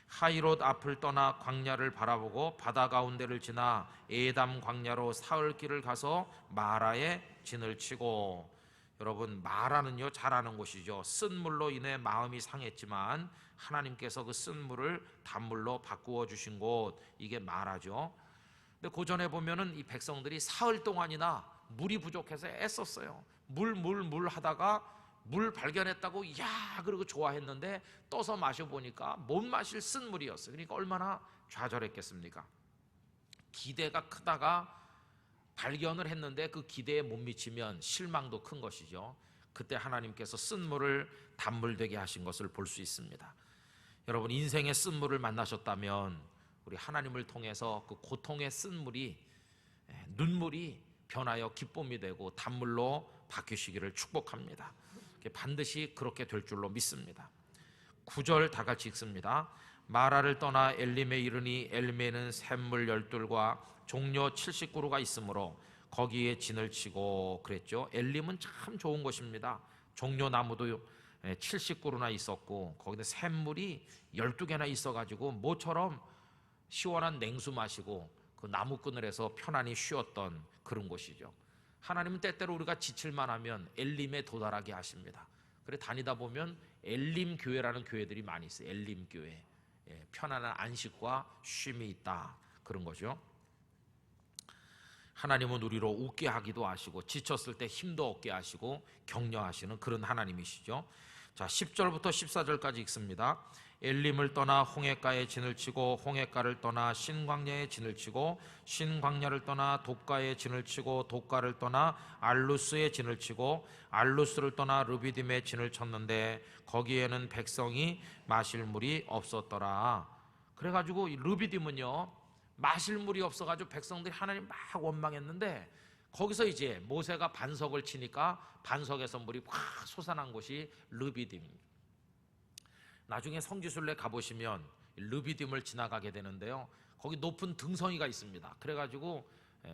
하이롯 앞을 떠나 광야를 바라보고 바다 가운데를 지나 에담 광야로 사흘 길을 가서 마라에 진을 치고. 여러분, 마라는요 잘 아는 곳이죠. 쓴물로 인해 마음이 상했지만 하나님께서 그 쓴물을 단물로 바꾸어 주신 곳, 이게 마라죠. 근데 그 전에 보면은 이 백성들이 사흘 동안이나 물이 부족해서 애썼어요. 물 하다가 물 발견했다고 야 그러고 좋아했는데 떠서 마셔보니까 못 마실 쓴물이었어요. 그러니까 얼마나 좌절했겠습니까? 기대가 크다가 발견을 했는데 그 기대에 못 미치면 실망도 큰 것이죠. 그때 하나님께서 쓴물을 단물 되게 하신 것을 볼 수 있습니다. 여러분, 인생의 쓴물을 만나셨다면 우리 하나님을 통해서 그 고통의 쓴물이, 눈물이 변하여 기쁨이 되고 단물로 바뀌시기를 축복합니다. 반드시 그렇게 될 줄로 믿습니다. 9절 다 같이 읽습니다. 마라를 떠나 엘림에 이르니 엘림에는 샘물 12과 종려 70그루가 있으므로 거기에 진을 치고. 그랬죠. 엘림은 참 좋은 곳입니다. 종려 나무도 70그루나 있었고 거기다 샘물이 12개나 있어가지고 모처럼 시원한 냉수 마시고 그 나무 그늘에서 편안히 쉬었던 그런 곳이죠. 하나님은 때때로 우리가 지칠만 하면 엘림에 도달하게 하십니다. 그래 다니다 보면 엘림 교회라는 교회들이 많이 있어요. 엘림 교회. 편안한 안식과 쉼이 있다, 그런 거죠. 하나님은 우리로 웃게 하기도 하시고 지쳤을 때 힘도 얻게 하시고 격려하시는 그런 하나님이시죠. 자, 10절부터 14절까지 읽습니다. 엘림을 떠나 홍해가에 진을 치고 홍해가를 떠나 신광야에 진을 치고 신광야를 떠나 독가에 진을 치고 독가를 떠나 알루스에 진을 치고 알루스를 떠나 르비딤에 진을 쳤는데 거기에는 백성이 마실 물이 없었더라. 그래가지고 르비딤은요 마실 물이 없어가지고 백성들이 하나님 막 원망했는데 거기서 이제 모세가 반석을 치니까 반석에서 물이 확 솟아난 곳이 르비딤입니다. 나중에 성지순례 가보시면 르비딤을 지나가게 되는데요, 거기 높은 등성이가 있습니다. 그래가지고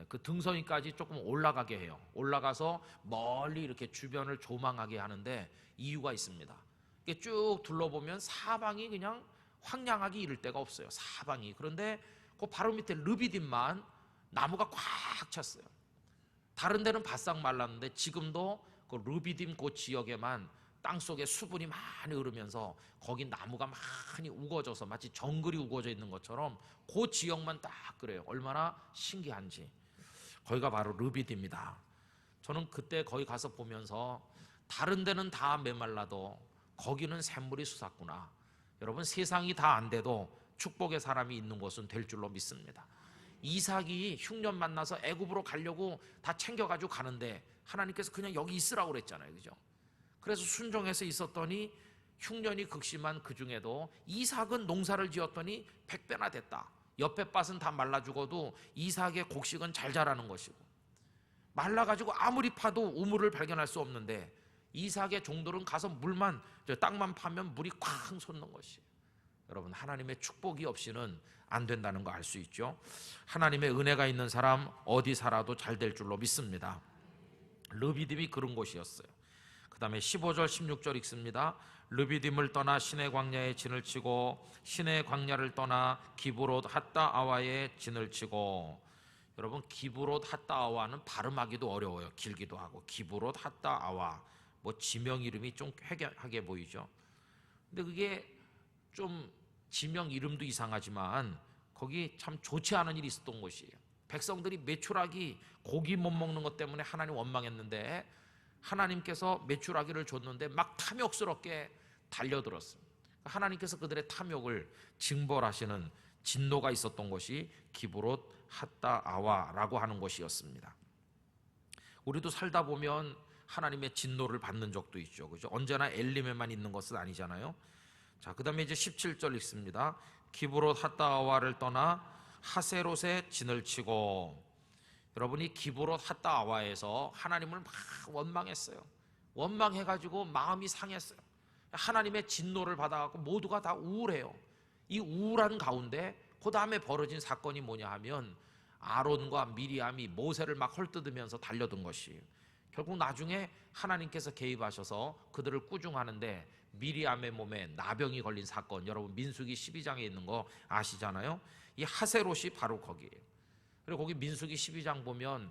그 등성이까지 조금 올라가게 해요. 올라가서 멀리 이렇게 주변을 조망하게 하는데 이유가 있습니다. 이렇게 쭉 둘러보면 사방이 그냥 황량하기 이를 데가 없어요, 사방이. 그런데 그 바로 밑에 르비딤만 나무가 꽉 찼어요. 다른 데는 바싹 말랐는데 지금도 그 르비딤 그 지역에만 땅속에 수분이 많이 흐르면서 거기 나무가 많이 우거져서 마치 정글이 우거져 있는 것처럼 그 지역만 딱 그래요. 얼마나 신기한지. 거기가 바로 르비딤입니다. 저는 그때 거기 가서 보면서 다른 데는 다 메말라도 거기는 샘물이 솟았구나. 여러분, 세상이 다 안 돼도 축복의 사람이 있는 곳은 될 줄로 믿습니다. 이삭이 흉년 만나서 애굽으로 가려고 다 챙겨가지고 가는데 하나님께서 그냥 여기 있으라고 그랬잖아요, 그죠? 그래서 순종해서 있었더니 흉년이 극심한 그 중에도 이삭은 농사를 지었더니 100배나 됐다. 옆에 밭은 다 말라 죽어도 이삭의 곡식은 잘 자라는 것이고, 말라가지고 아무리 파도 우물을 발견할 수 없는데 이삭의 종들은 가서 땅만 파면 물이 쾅 솟는 것이에요. 여러분, 하나님의 축복이 없이는 안 된다는 거 알 수 있죠. 하나님의 은혜가 있는 사람 어디 살아도 잘 될 줄로 믿습니다. 르비딤이 그런 곳이었어요. 그 다음에 15절 16절 읽습니다. 르비딤을 떠나 시내 광야에 진을 치고 시내 광야를 떠나 기브롯 핫다아와에 진을 치고. 여러분, 기브롯 핫다아와는 발음하기도 어려워요. 길기도 하고. 기브롯 핫다아와, 뭐 지명 이름이 좀 회개하게 보이죠. 근데 그게 좀 지명 이름도 이상하지만 거기 참 좋지 않은 일이 있었던 곳이에요. 백성들이 메추라기 고기 못 먹는 것 때문에 하나님 원망했는데 하나님께서 메추라기를 줬는데 막 탐욕스럽게 달려들었습니다. 하나님께서 그들의 탐욕을 징벌하시는 진노가 있었던 것이 기브롯 핫다아와라고 하는 곳이었습니다. 우리도 살다 보면 하나님의 진노를 받는 적도 있죠. 그죠? 언제나 엘림에만 있는 것은 아니잖아요. 자, 그다음에 이제 17절 읽습니다. 기브롯 핫다아와를 떠나 하세롯에 진을 치고, 여러분이 기브롯 핫다아와에서 하나님을 막 원망했어요. 원망해가지고 마음이 상했어요. 하나님의 진노를 받아갖고 모두가 다 우울해요. 이 우울한 가운데 그 다음에 벌어진 사건이 뭐냐 하면 아론과 미리암이 모세를 막 헐뜯으면서 달려든 것이에요. 결국 나중에 하나님께서 개입하셔서 그들을 꾸중하는데 미리암의 몸에 나병이 걸린 사건, 여러분 민수기 12장에 있는 거 아시잖아요. 이 하세롯이 바로 거기에요. 그리고 거기 민수기 12장 보면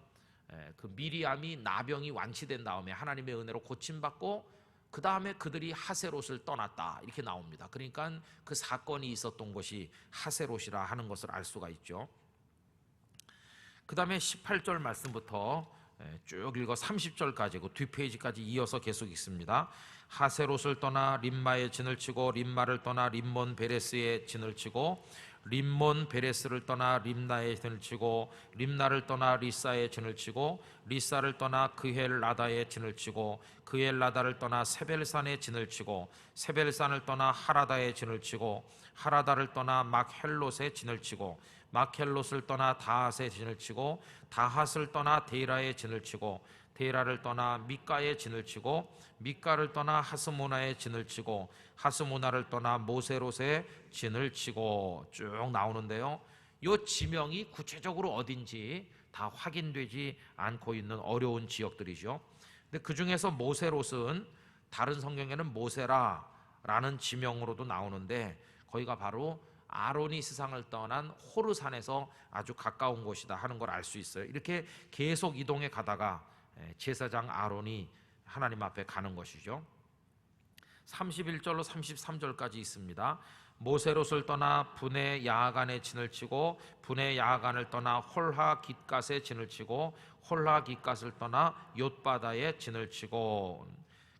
그 미리암이 나병이 완치된 다음에 하나님의 은혜로 고침받고 그 다음에 그들이 하세롯을 떠났다 이렇게 나옵니다. 그러니까 그 사건이 있었던 곳이 하세롯이라 하는 것을 알 수가 있죠. 그 다음에 18절 말씀부터 쭉 읽어 30절까지 그 뒷페이지까지 이어서 계속 읽습니다. 하세롯을 떠나 림마에 진을 치고 림마를 떠나 림몬 베레스에 진을 치고 림몬 베레스를 떠나 림나에 진을 치고 림나를 떠나 리사에 진을 치고 리사를 떠나 그헬라다에 진을 치고 그헬라다를 떠나 세벨산에 진을 치고 세벨산을 떠나 하라다에 진을 치고 하라다를 떠나 막헬롯에 진을 치고 막헬롯을 떠나 다핫에 진을 치고 다핫을 떠나 데라에 진을 치고 데라를 떠나 미가에 진을 치고 미가를 떠나 하스모나에 진을 치고 하스모나를 떠나 모세롯에 진을 치고 쭉 나오는데요. 이 지명이 구체적으로 어딘지 다 확인되지 않고 있는 어려운 지역들이죠. 근데 그 중에서 모세롯은 다른 성경에는 모세라라는 지명으로도 나오는데 거기가 바로 아론이 세상을 떠난 호르산에서 아주 가까운 곳이다 하는 걸 알 수 있어요. 이렇게 계속 이동해 가다가 제사장 아론이 하나님 앞에 가는 것이죠. 31절로 33절까지 있습니다. 모세롯을 떠나 분의 야간에 진을 치고 분의 야간을 떠나 홀하 깃갓에 진을 치고 홀하 깃갓을 떠나 욤바다에 진을 치고,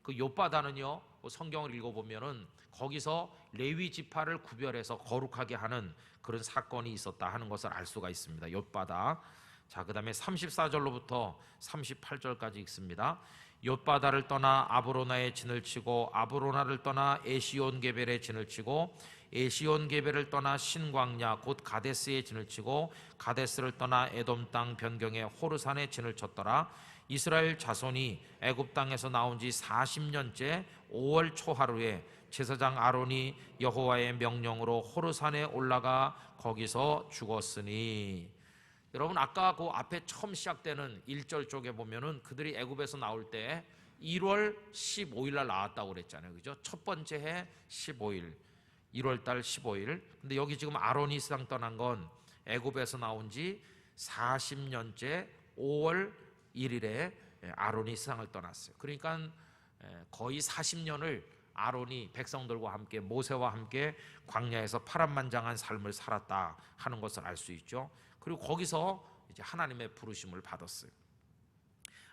그 욤바다는요 성경을 읽어보면은 거기서 레위 지파를 구별해서 거룩하게 하는 그런 사건이 있었다 하는 것을 알 수가 있습니다. 욤바다. 자, 그 다음에 34절로부터 38절까지 읽습니다. 욤바다를 떠나 아브로나에 진을 치고 아브로나를 떠나 에시온 게벨에 진을 치고 에시온 게벨을 떠나 신광야 곧 가데스에 진을 치고 가데스를 떠나 에돔 땅 변경의 호르산에 진을 쳤더라. 이스라엘 자손이 애굽 땅에서 나온 지 40년째 5월 초하루에 제사장 아론이 여호와의 명령으로 호르산에 올라가 거기서 죽었으니. 여러분 아까 그 앞에 처음 시작되는 1절 쪽에 보면은 그들이 애굽에서 나올 때 1월 15일 날 나왔다고 그랬잖아요. 그죠? 첫 번째 해 15일, 1월 달 15일. 근데 여기 지금 아론이 세상 떠난 건 애굽에서 나온 지 40년째 5월 1일에 아론이 세상을 떠났어요. 그러니까 거의 40년을 아론이 백성들과 함께 모세와 함께 광야에서 파란만장한 삶을 살았다 하는 것을 알 수 있죠. 그리고 거기서 이제 하나님의 부르심을 받았어요.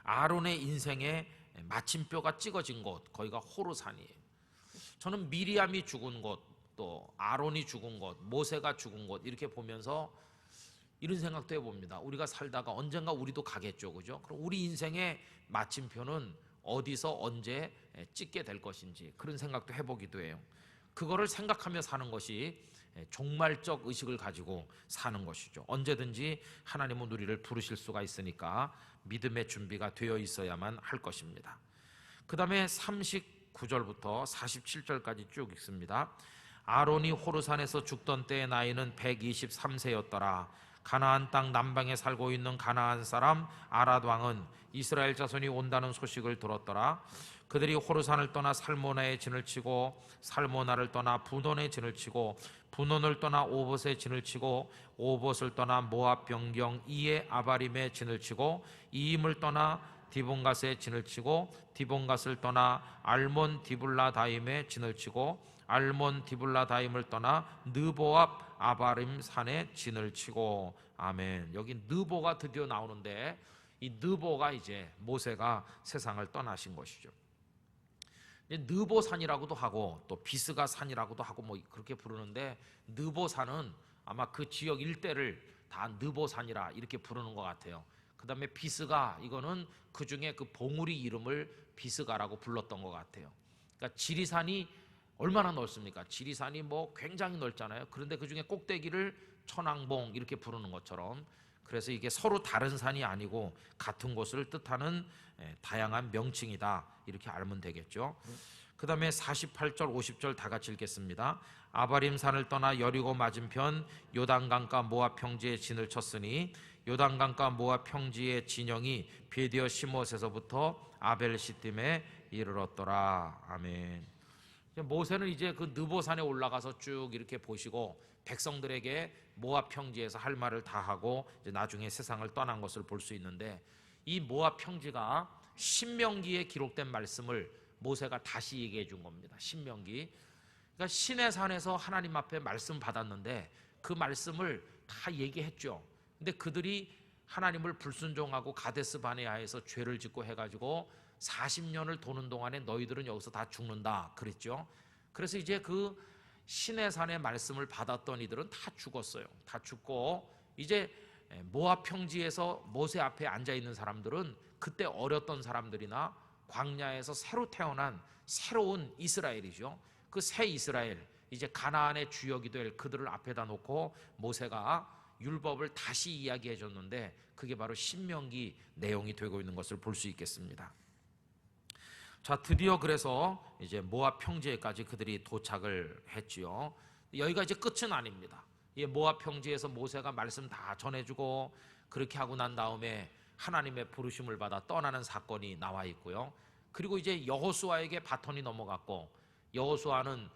아론의 인생의 마침표가 찍어진 곳, 거기가 호르산이에요. 저는 미리암이 죽은 곳, 또 아론이 죽은 곳, 모세가 죽은 곳 이렇게 보면서 이런 생각도 해봅니다. 우리가 살다가 언젠가 우리도 가겠죠, 그죠? 그럼 우리 인생의 마침표는 어디서 언제 찍게 될 것인지 그런 생각도 해보기도 해요. 그거를 생각하며 사는 것이 종말적 의식을 가지고 사는 것이죠. 언제든지 하나님은 우리를 부르실 수가 있으니까 믿음의 준비가 되어 있어야만 할 것입니다. 그 다음에 39절부터 47절까지 쭉 읽습니다. 아론이 호르산에서 죽던 때의 나이는 123세였더라. 가나안 땅 남방에 살고 있는 가나안 사람 아랏 왕은 이스라엘 자손이 온다는 소식을 들었더라. 그들이 호르산을 떠나 살모나에 진을 치고 살모나를 떠나 분온에 진을 치고 분온을 떠나 오봇에 진을 치고 오봇을 떠나 모압 변경 이에 아바림에 진을 치고 이임을 떠나 디본갓에 진을 치고 디본갓을 떠나 알몬 디블라다임에 진을 치고 알몬 디블라다임을 떠나 느보압 아바림 산에 진을 치고. 아멘. 여기 느보가 드디어 나오는데 이 느보가 이제 모세가 세상을 떠나신 것이죠. 느보산이라고도 하고 또 비스가 산이라고도 하고 뭐 그렇게 부르는데 느보산은 아마 그 지역 일대를 다 느보산이라 이렇게 부르는 것 같아요. 그 다음에 비스가, 이거는 그 중에 그 봉우리 이름을 비스가라고 불렀던 것 같아요. 그러니까 지리산이 얼마나 넓습니까? 지리산이 뭐 굉장히 넓잖아요. 그런데 그 중에 꼭대기를 천왕봉 이렇게 부르는 것처럼, 그래서 이게 서로 다른 산이 아니고 같은 곳을 뜻하는 다양한 명칭이다, 이렇게 알면 되겠죠. 그 다음에 48절 50절 다 같이 읽겠습니다. 아바림 산을 떠나 여리고 맞은편 요단강가 모압 평지에 진을 쳤으니 요단강가 모압 평지의 진영이 베디어 시못에서부터 아벨 시딤에 이르렀더라. 아멘. 모세는 이제 그 느보산에 올라가서 쭉 이렇게 보시고 백성들에게 모압 평지에서 할 말을 다 하고 이제 나중에 세상을 떠난 것을 볼 수 있는데, 이 모압 평지가 신명기에 기록된 말씀을 모세가 다시 얘기해 준 겁니다. 신명기. 그러니까 신의 산에서 하나님 앞에 말씀 받았는데 그 말씀을 다 얘기했죠. 근데 그들이 하나님을 불순종하고 가데스 바네아에서 죄를 짓고 해가지고 40년을 도는 동안에 너희들은 여기서 다 죽는다 그랬죠. 그래서 이제 그 신의 산의 말씀을 받았던 이들은 다 죽었어요. 다 죽고 이제 모압 평지에서 모세 앞에 앉아 있는 사람들은 그때 어렸던 사람들이나 광야에서 새로 태어난 새로운 이스라엘이죠. 그 새 이스라엘, 이제 가나안의 주역이 될 그들을 앞에다 놓고 모세가 율법을 다시 이야기해 줬는데, 그게 바로 신명기 내용이 되고 있는 것을 볼 수 있겠습니다. 자, 드디어 그래서 이제 모압 평지에까지 그들이 도착을 했지요. 여기가 이제 끝은 아닙니다. 이 모압 평지에서 모세가 말씀 다 전해주고 그렇게 하고 난 다음에 하나님의 부르심을 받아 떠나는 사건이 나와 있고요. 그리고 이제 여호수아에게 바톤이 넘어갔고, 여호수아는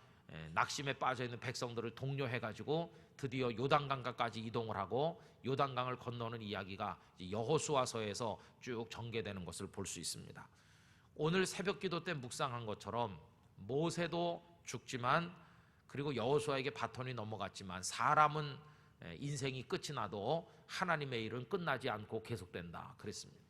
낙심에 빠져 있는 백성들을 독려해가지고 드디어 요단강가까지 이동을 하고 요단강을 건너는 이야기가 여호수아서에서 쭉 전개되는 것을 볼 수 있습니다. 오늘 새벽기도 때 묵상한 것처럼 모세도 죽지만, 그리고 여호수아에게 바톤이 넘어갔지만, 사람은 인생이 끝이 나도 하나님의 일은 끝나지 않고 계속된다 그랬습니다.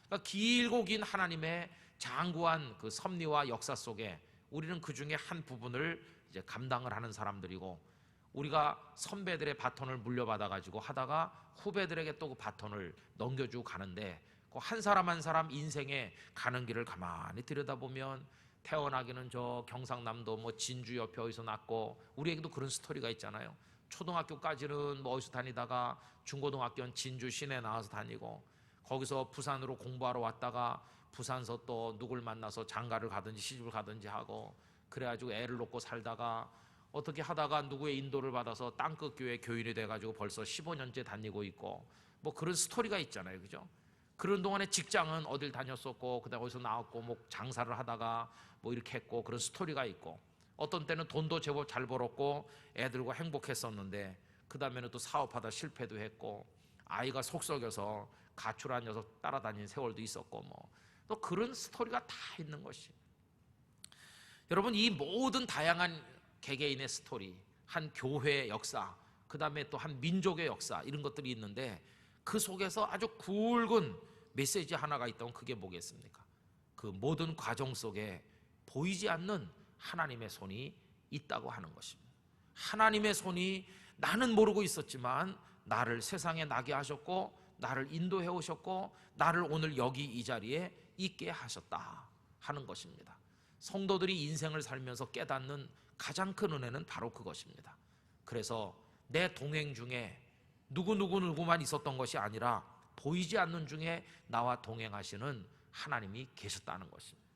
그러니까 길고 긴 하나님의 장구한 그 섭리와 역사 속에 우리는 그 중에 한 부분을 이제 감당을 하는 사람들이고, 우리가 선배들의 바톤을 물려받아 가지고 하다가 후배들에게 또 그 바톤을 넘겨주고 가는데, 한 사람 한 사람 인생의 가는 길을 가만히 들여다보면 태어나기는 저 경상남도 뭐 진주 옆에 어디서 났고, 우리에게도 그런 스토리가 있잖아요. 초등학교까지는 뭐 어디서 다니다가 중고등학교는 진주 시내 나와서 다니고, 거기서 부산으로 공부하러 왔다가 부산서 또 누굴 만나서 장가를 가든지 시집을 가든지 하고, 그래가지고 애를 놓고 살다가 어떻게 하다가 누구의 인도를 받아서 땅끝 교회 교인이 돼가지고 벌써 15년째 다니고 있고, 뭐 그런 스토리가 있잖아요, 그죠? 그런 동안에 직장은 어딜 다녔었고, 그다음 어디서 나왔고, 뭐 장사를 하다가 뭐 이렇게 했고, 그런 스토리가 있고, 어떤 때는 돈도 제법 잘 벌었고 애들과 행복했었는데 그 다음에는 또 사업하다 실패도 했고, 아이가 속썩여서 가출한 녀석 따라다닌 세월도 있었고, 뭐 또 그런 스토리가 다 있는 것이. 여러분, 이 모든 다양한 개개인의 스토리, 한 교회의 역사, 그 다음에 또 한 민족의 역사, 이런 것들이 있는데 그 속에서 아주 굵은 메시지 하나가 있다면 그게 뭐겠습니까? 그 모든 과정 속에 보이지 않는 하나님의 손이 있다고 하는 것입니다. 하나님의 손이 나는 모르고 있었지만 나를 세상에 나게 하셨고, 나를 인도해 오셨고, 나를 오늘 여기 이 자리에 있게 하셨다 하는 것입니다. 성도들이 인생을 살면서 깨닫는 가장 큰 은혜는 바로 그것입니다. 그래서 내 동행 중에 누구만 있었던 것이 아니라 보이지 않는 중에 나와 동행하시는 하나님이 계셨다는 것입니다.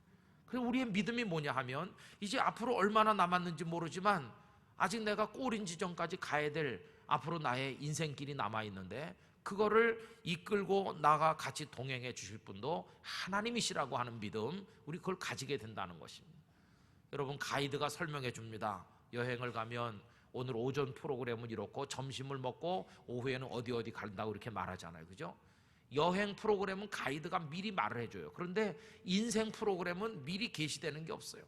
그래서 우리의 믿음이 뭐냐 하면, 이제 앞으로 얼마나 남았는지 모르지만 아직 내가 꼬린 지점까지 가야 될 앞으로 나의 인생길이 남아있는데, 그거를 이끌고 나가 같이 동행해 주실 분도 하나님이시라고 하는 믿음, 우리 그걸 가지게 된다는 것입니다. 여러분, 가이드가 설명해 줍니다. 여행을 가면 오늘 오전 프로그램은 이렇고 점심을 먹고 오후에는 어디 간다고 이렇게 말하잖아요, 그죠? 여행 프로그램은 가이드가 미리 말을 해줘요. 그런데 인생 프로그램은 미리 게시되는 게 없어요.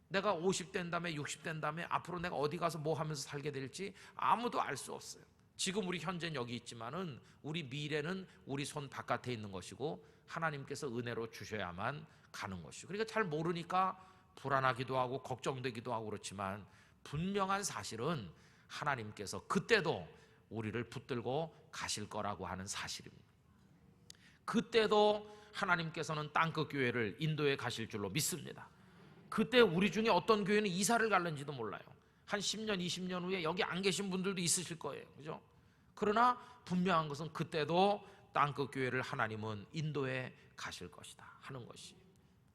내가 50 된 다음에 60 된 다음에 앞으로 내가 어디 가서 뭐 하면서 살게 될지 아무도 알 수 없어요. 지금 우리 현재는 여기 있지만은 우리 미래는 우리 손 바깥에 있는 것이고 하나님께서 은혜로 주셔야만 가는 것이고, 그러니까 잘 모르니까 불안하기도 하고 걱정되기도 하고, 그렇지만 분명한 사실은 하나님께서 그때도 우리를 붙들고 가실 거라고 하는 사실입니다. 그때도 하나님께서는 땅끝 교회를 인도에 가실 줄로 믿습니다. 그때 우리 중에 어떤 교회는 이사를 갈는지도 몰라요. 한 10년, 20년 후에 여기 안 계신 분들도 있으실 거예요. 그죠? 그러나 분명한 것은 그때도 땅끝 교회를 하나님은 인도에 가실 것이다 하는 것이.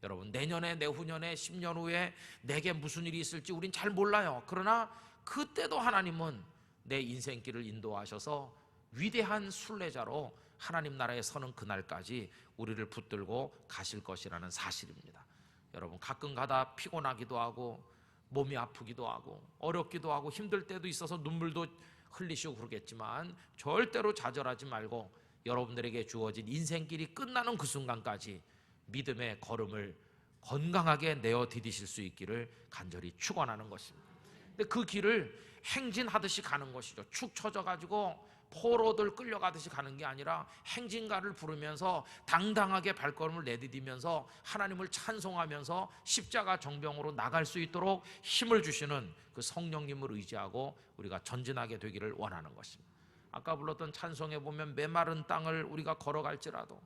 여러분, 내년에, 내후년에, 10년 후에 내게 무슨 일이 있을지 우린 잘 몰라요. 그러나 그때도 하나님은 내 인생길을 인도하셔서 위대한 순례자로 하나님 나라에 서는 그날까지 우리를 붙들고 가실 것이라는 사실입니다. 여러분, 가끔 가다 피곤하기도 하고 몸이 아프기도 하고 어렵기도 하고 힘들 때도 있어서 눈물도 흘리시고 그러겠지만 절대로 좌절하지 말고 여러분들에게 주어진 인생길이 끝나는 그 순간까지 믿음의 걸음을 건강하게 내어 디디실 수 있기를 간절히 축원하는 것입니다. 근데 그 길을 행진하듯이 가는 것이죠. 축 처져가지고 포로들 끌려가듯이 가는 게 아니라 행진가를 부르면서 당당하게 발걸음을 내디디면서 하나님을 찬송하면서 십자가 정병으로 나갈 수 있도록 힘을 주시는 그 성령님을 의지하고 우리가 전진하게 되기를 원하는 것입니다. 아까 불렀던 찬송에 보면 메마른 땅을 우리가 걸어갈지라도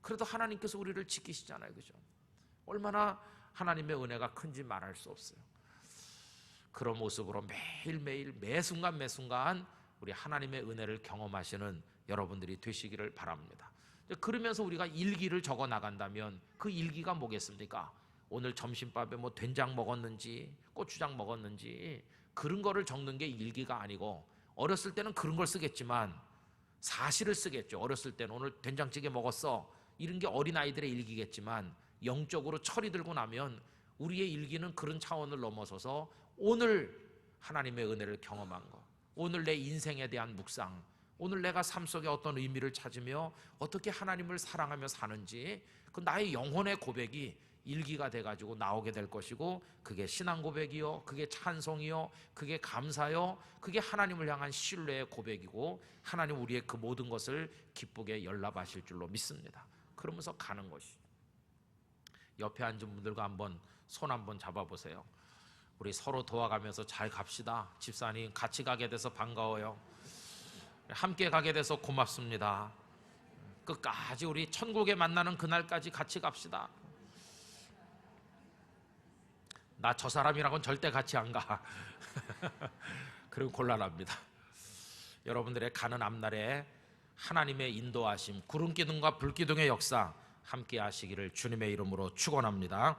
그래도 하나님께서 우리를 지키시잖아요. 그죠? 얼마나 하나님의 은혜가 큰지 말할 수 없어요. 그런 모습으로 매일매일 매순간 매순간 우리 하나님의 은혜를 경험하시는 여러분들이 되시기를 바랍니다. 그러면서 우리가 일기를 적어 나간다면 그 일기가 뭐겠습니까? 오늘 점심밥에 뭐 된장 먹었는지 고추장 먹었는지 그런 거를 적는 게 일기가 아니고, 어렸을 때는 그런 걸 쓰겠지만 사실을 쓰겠죠. 어렸을 때는 오늘 된장찌개 먹었어 이런 게 어린아이들의 일기겠지만 영적으로 철이 들고 나면 우리의 일기는 그런 차원을 넘어서서 오늘 하나님의 은혜를 경험한 것, 오늘 내 인생에 대한 묵상, 오늘 내가 삶 속에 어떤 의미를 찾으며 어떻게 하나님을 사랑하며 사는지 그 나의 영혼의 고백이 일기가 돼가지고 나오게 될 것이고, 그게 신앙 고백이요, 그게 찬송이요, 그게 감사요, 그게 하나님을 향한 신뢰의 고백이고 하나님 우리의 그 모든 것을 기쁘게 연락하실 줄로 믿습니다. 그러면서 가는 것이. 옆에 앉은 분들과 한번 손 한번 잡아보세요. 우리 서로 도와가면서 잘 갑시다. 집사님 같이 가게 돼서 반가워요. 함께 가게 돼서 고맙습니다. 끝까지 우리 천국에 만나는 그날까지 같이 갑시다. 나 저 사람이랑은 절대 같이 안 가. 그리고 곤란합니다. 여러분들의 가는 앞날에 하나님의 인도하심, 구름 기둥과 불 기둥의 역사 함께 하시기를 주님의 이름으로 축원합니다.